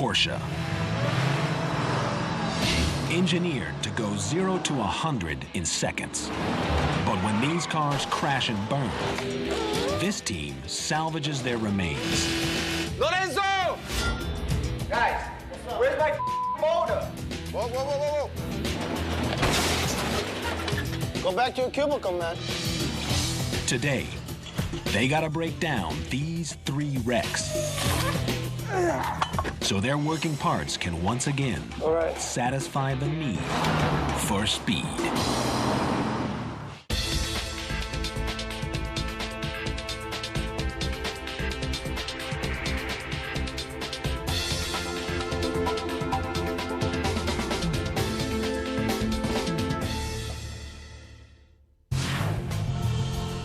Porsche. Engineered to go 0 to 100 in seconds. But when these cars crash and burn, this team salvages their remains. Lorenzo! Guys, where's my motor? Whoa, whoa, whoa, whoa, whoa. Go back to your cubicle, man. Today, they gotta break down these 3 wrecks so their working parts can once again satisfy the need for speed.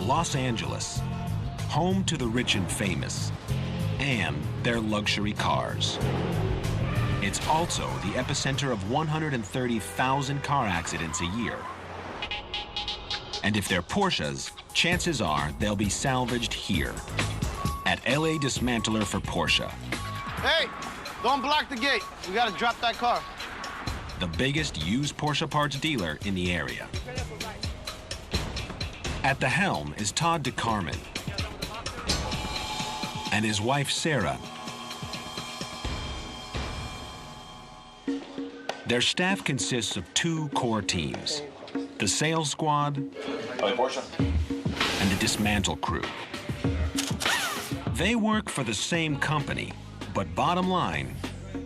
Los Angeles, home to the rich and famous, and their luxury cars. It's also the epicenter of 130,000 car accidents a year. And if they're Porsches, chances are they'll be salvaged here, at LA Dismantler for Porsche. Hey, don't block the gate. We gotta drop that car. The biggest used Porsche parts dealer in the area. At the helm is Todd DeCarmen and his wife, Sarah. Their staff consists of 2 core teams, the sales squad and the dismantle crew. They work for the same company, but bottom line,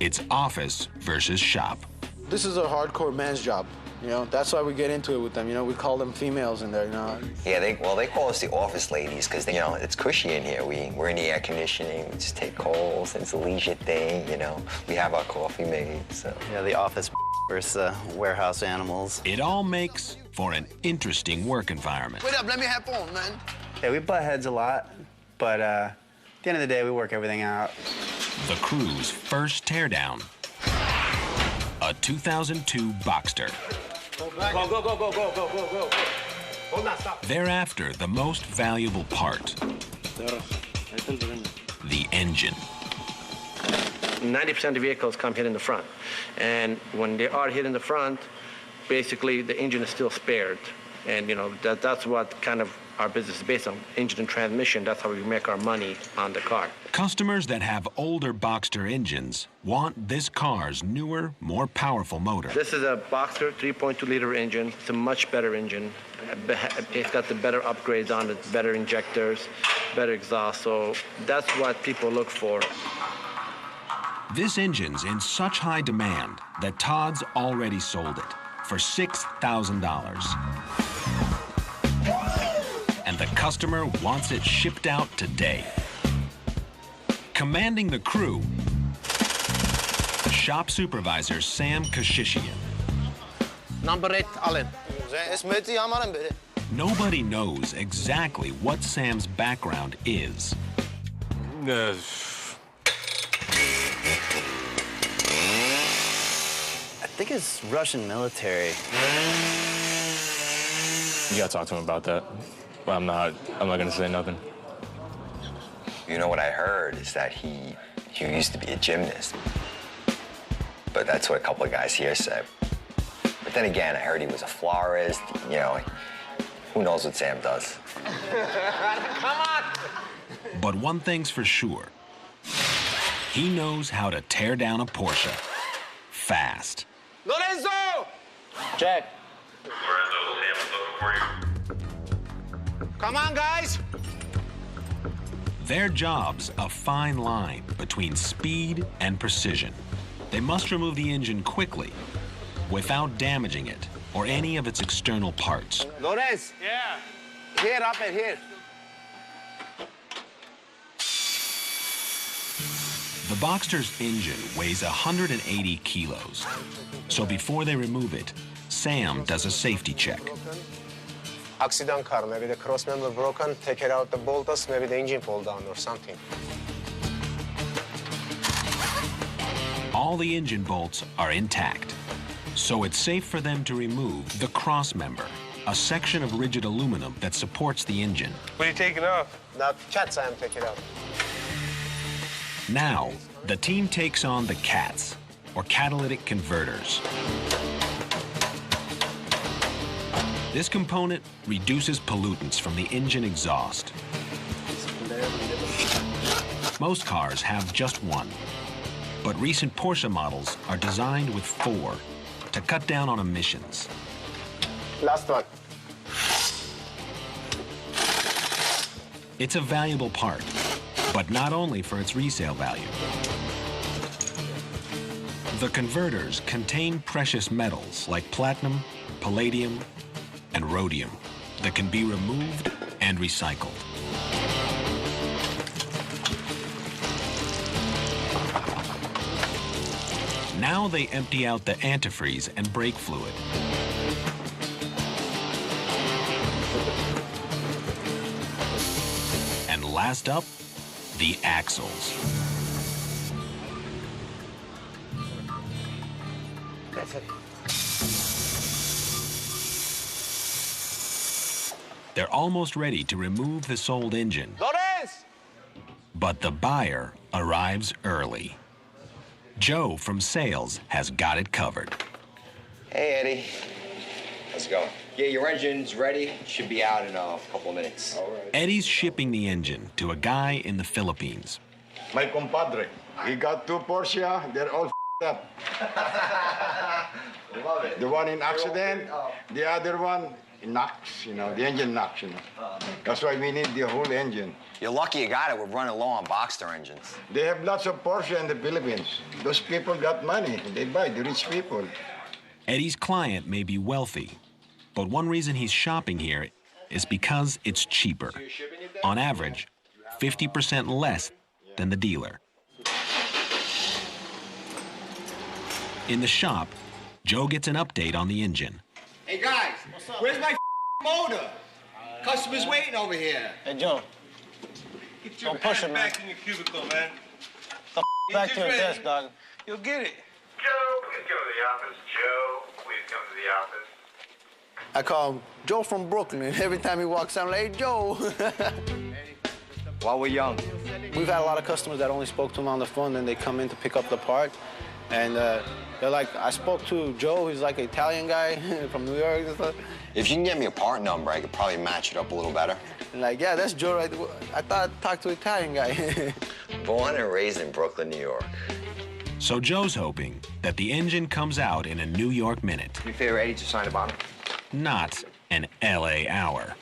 it's office versus shop. This is a hardcore man's job. You know, that's why we get into it with them. You know, we call them females in there, you know. Yeah, they call us the office ladies because, you know, it's cushy in here. We're in the air conditioning. We just take calls. It's a leisure thing, you know. We have our coffee made, so. Yeah, the office versus warehouse animals. It all makes for an interesting work environment. Wait up, let me have fun, man. Yeah, we butt heads a lot, but at the end of the day, we work everything out. The crew's first teardown, a 2002 Boxster. Go, go, go, go, go, go, go, go. Hold on, stop. Thereafter, the most valuable part, the engine. 90% of the vehicles come hit in the front. And when they are hit in the front, basically the engine is still spared. And you know, that's what kind of our business is based on, engine and transmission. That's how we make our money on the car. Customers that have older Boxster engines want this car's newer, more powerful motor. This is a Boxster 3.2-liter engine. It's a much better engine. It's got the better upgrades on it, better injectors, better exhaust. So that's what people look for. This engine's in such high demand that Todd's already sold it for $6,000. And the customer wants it shipped out today. Commanding the crew, shop supervisor Sam Kashishian. Number 8, Allen. Nobody knows exactly what Sam's background is. I think it's Russian military. You gotta talk to him about that. But I'm not gonna say nothing. You know what I heard is that he used to be a gymnast. But that's what a couple of guys here said. But then again, I heard he was a florist. You know, who knows what Sam does? Come on! But one thing's for sure. He knows how to tear down a Porsche fast. Lorenzo! Jack. Lorenzo, Sam is looking for you. Come on, guys! Their job's a fine line between speed and precision. They must remove the engine quickly, without damaging it or any of its external parts. Lorenz! Yeah. Here, up and here. The Boxster's engine weighs 180 kilos. So before they remove it, Sam does a safety check. Accident car, maybe the cross member broken, take it out the bolts, maybe the engine fall down or something. All the engine bolts are intact, so it's safe for them to remove the cross member, a section of rigid aluminum that supports the engine. What are you taking off? Now, chat Sam, take it out. Now, The team takes on the CATs, or catalytic converters. This component reduces pollutants from the engine exhaust. Most cars have just one, but recent Porsche models are designed with 4 to cut down on emissions. Last one. It's a valuable part, but not only for its resale value. The converters contain precious metals like platinum, palladium, and rhodium that can be removed and recycled. Now they empty out the antifreeze and brake fluid. And last up, the axles. That's it. They're almost ready to remove the sold engine. Lawrence! But the buyer arrives early. Joe from sales has got it covered. Hey, Eddie. How's it going? Yeah, your engine's ready. Should be out in a couple of minutes. All right. Eddie's shipping the engine to a guy in the Philippines. My compadre, he got 2 Porsche, they're all up. Love it. The one in accident, the other one knocks, you know, the engine knocks, you know. That's why we need the whole engine. You're lucky you got it. We're running low on Boxster engines. They have lots of Porsche in the Philippines. Those people got money, they buy, the rich people. Eddie's client may be wealthy, but one reason he's shopping here is because it's cheaper. On average, 50% less than the dealer. In the shop, Joe gets an update on the engine. Hey guys, where's my motor? Customer's waiting over here. Hey, Joe. Get your Don't push ass it, man. back in your cubicle, man. Back to your desk, dog. You'll get it. Joe, please come to the office. Joe, please come to the office. I call him Joe from Brooklyn, and every time he walks out, I'm like, hey, Joe. While we're young. We've had a lot of customers that only spoke to him on the phone, and they come in to pick up the part. And they're like, I spoke to Joe, he's like an Italian guy from New York and stuff. If you can get me a part number, I could probably match it up a little better. And like, yeah, that's Joe right there. I thought I talked to an Italian guy. Born and raised in Brooklyn, New York. So Joe's hoping that the engine comes out in a New York minute, Do me a favor, Eddie, to sign the bottom. not an LA hour.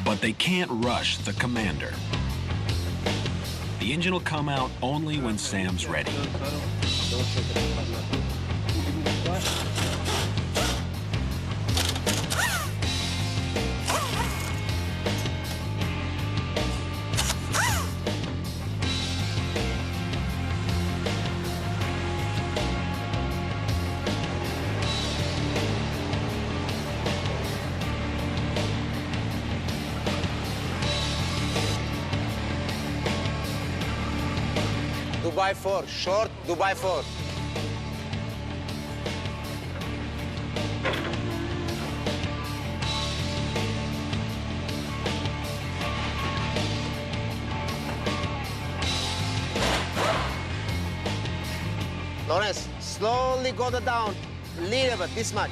But they can't rush the Commander. The engine will come out only when Sam's ready. Dubai 4, short Dubai 4. Lawrence, slowly go down, little bit, this much.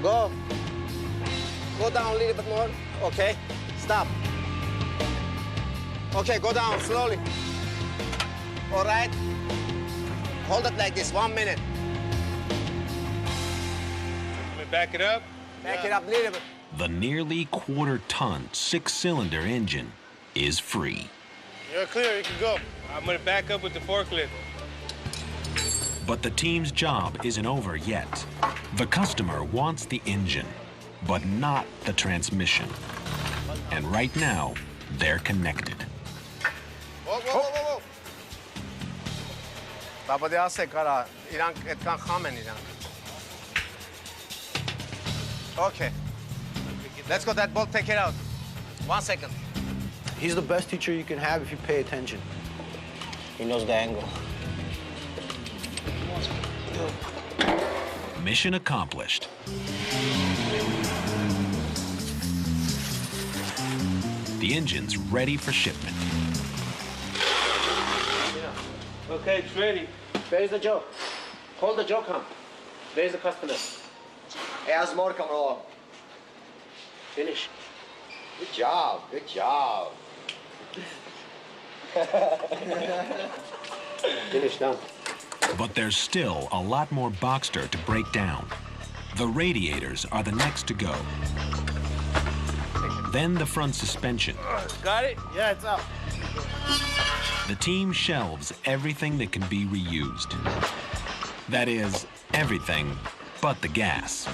Go. Go down a little bit more. Okay, stop. Okay, go down slowly. All right. Hold it like this, 1 minute. Let me back it up. Back it up a little bit. The nearly quarter-ton 6-cylinder engine is free. You're clear, you can go. I'm gonna back up with the forklift. But the team's job isn't over yet. The customer wants the engine, but not the transmission. And right now, they're connected. Whoa, whoa, whoa, whoa, whoa. Papa de hace cara, İran etkan khamen İran. Okay. Let's go, that bolt, take it out. 1 second. He's the best teacher you can have if you pay attention. He knows the angle. Mission accomplished. The engine's ready for shipment. Okay, it's ready. Where's the Joe? Call the Joe come. Where's the customer? Hey, how's the motor coming along? Finish. Good job, good job. Finish done. But there's still a lot more Boxster to break down. The radiators are the next to go. Then the front suspension. Got it? Yeah, it's up. The team shelves everything that can be reused. That is, everything but the gas.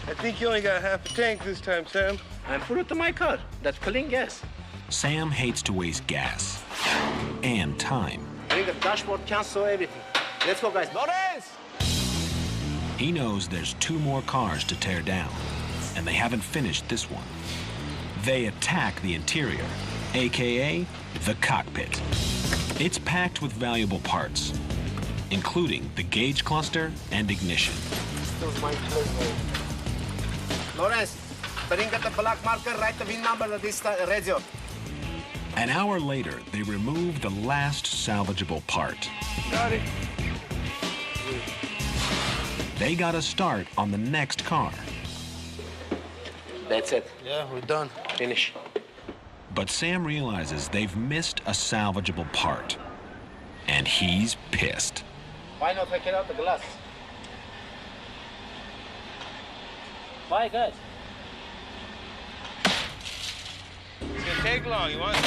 I think you only got half a tank this time, Sam. And put it to my car. That's clean gas. Sam hates to waste gas and time. Bring the dashboard, cancel everything. Let's go, guys. Lawrence! He knows there's 2 more cars to tear down, and they haven't finished this one. They attack the interior, AKA the cockpit. It's packed with valuable parts, including the gauge cluster and ignition. Lawrence, bring the black marker, write the VIN number of this radio. An hour later, they remove the last salvageable part. Got it. They got a start on the next car. That's it. Yeah, we're done. Finish. But Sam realizes they've missed a salvageable part, and he's pissed. Why not take it out the glass? Why, guys? It's gonna take long. You want?